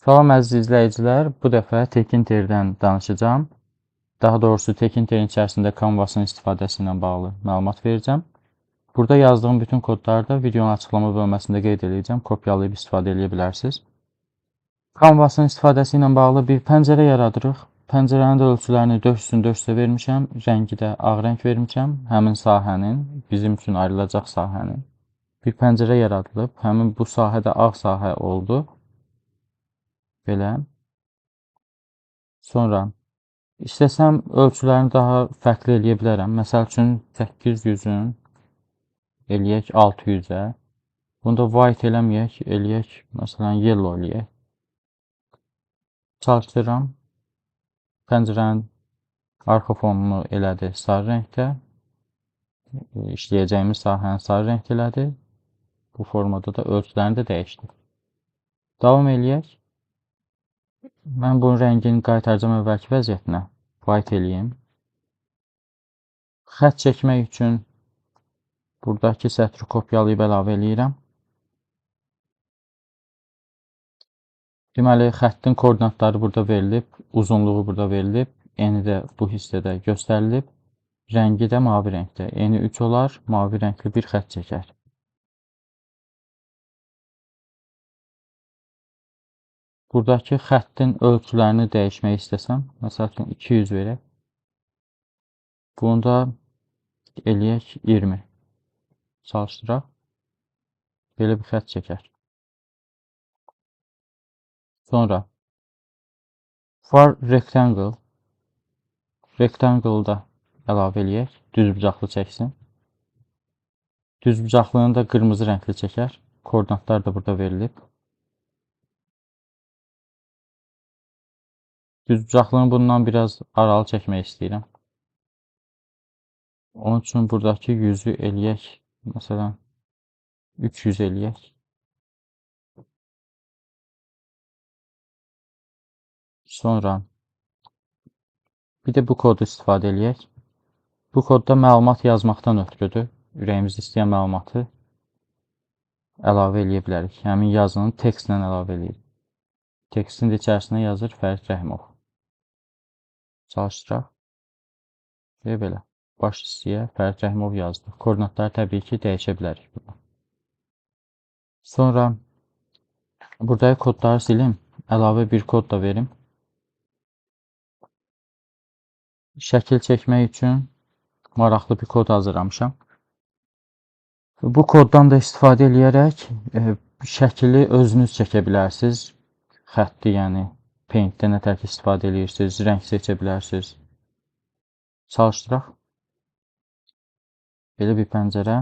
Salam əziz izləyicilər, bu dəfə Tekinterdən danışacağım. Daha doğrusu Tekinterin içərisində Canvas'ın istifadəsi ilə bağlı məlumat verəcəm. Burada yazdığım bütün kodları da videonun açıqlama bölməsində qeyd edəcəm, kopyalayıb istifadə edə bilərsiniz. Canvas'ın istifadəsi ilə bağlı bir pəncərə yaradırıq. Pəncərənin də ölçülərini 400-400 vermişəm, rəngi də ağ rəng vermişəm, həmin sahənin, bizim üçün ayrılacaq sahənin. Bir pəncərə yaradılıb, həmin bu sahə də ağ sahə oldu. Belə. Sonra istəsəm ölçülərini daha fərqli eləyə bilərəm. Məsəl üçün 800-ün eləyək 600-ə. Bunda white eləməyək, eləyək, məsələn, yellow eləyək. Çalışdırıram. Pəncərənin arxa fonunu elədi sarı rəngdə. İşləyəcəyimiz sahəni sarı rəngdə elədi. Bu formada da ölçülərini də dəyişdik. Davam eləyək. Mən bunun rəngini qaytaracağım əvvəlki vəziyyətinə. White eləyim. Xətt çəkmək üçün buradakı sətri kopyalayıb əlavə eləyirəm. Deməli, xəttin koordinatları burada verilib, uzunluğu burada verilib, eni də bu hissədə göstərilib, rəngi də mavi rəngdə. Eni 3 olar, mavi rəngli bir xətt çəkər. Buradakı xəttin ölçülərini dəyişmək istəsəm, məsəl üçün 200 verək. Bunu da eləyək 20. Çalışdıraq. Belə bir xətt çəkər. Sonra for rectangle. Rectangle-da əlavə eləyək. Düzbucaqlı çəksin. Düzbucaqlığını da qırmızı rəngli çəkər. Koordinatlar da burada verilib. Düzbucaqlığını bundan biraz aralı çəkmək istəyirəm. Onun üçün buradakı 100-ü eləyək. Məsələn, 300 eləyək. Sonra bir də bu kodu istifadə eləyək. Bu kodda məlumat yazmaqdan ötürüdür. Ürəyimiz istəyən məlumatı əlavə eləyə bilərik. Həmin yazını tekstlə əlavə eləyirik. Tekstin içərisinə yazır Fərid Rəhimov. Çalışdıraq. Və belə. Baş hissəyə Fərid Rəhimov yazdı. Koordinatları təbii ki, dəyişə bilərik. Sonra buradakı kodları silim. Əlavə bir kod da verim. Şəkil çəkmək üçün maraqlı bir kod hazırlamışam. Bu koddan da istifadə edərək şəkili özünüz çəkə bilərsiniz. Xətti, yəni Paint-də nə tər istifadə edirsiniz, rəng seçə bilərsiniz. Çalışdıraq. Belə bir pəncərə.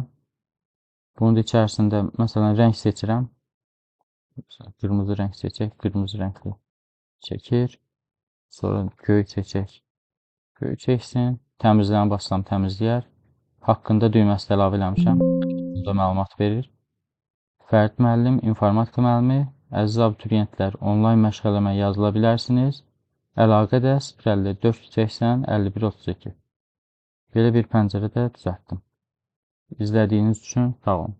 Bunun içərisində məsələn rəng seçirəm. Qırmızı rəng seçək, qırmızı rəngli çəkir. Sonra göy seçək. Göy çəksin. Təmizləyən basıram, təmizləyər. Haqqında düyməsi əlavə eləmişəm. Burada məlumat verir. Fərid müəllim, informatika müəllimi, əziz abituriyentlər, onlayn məşğələmə yazıla bilərsiniz. Əlaqə də 050 480 51 32. Belə bir pəncərə də düzəltdim. İzlədiyiniz üçün sağ olun.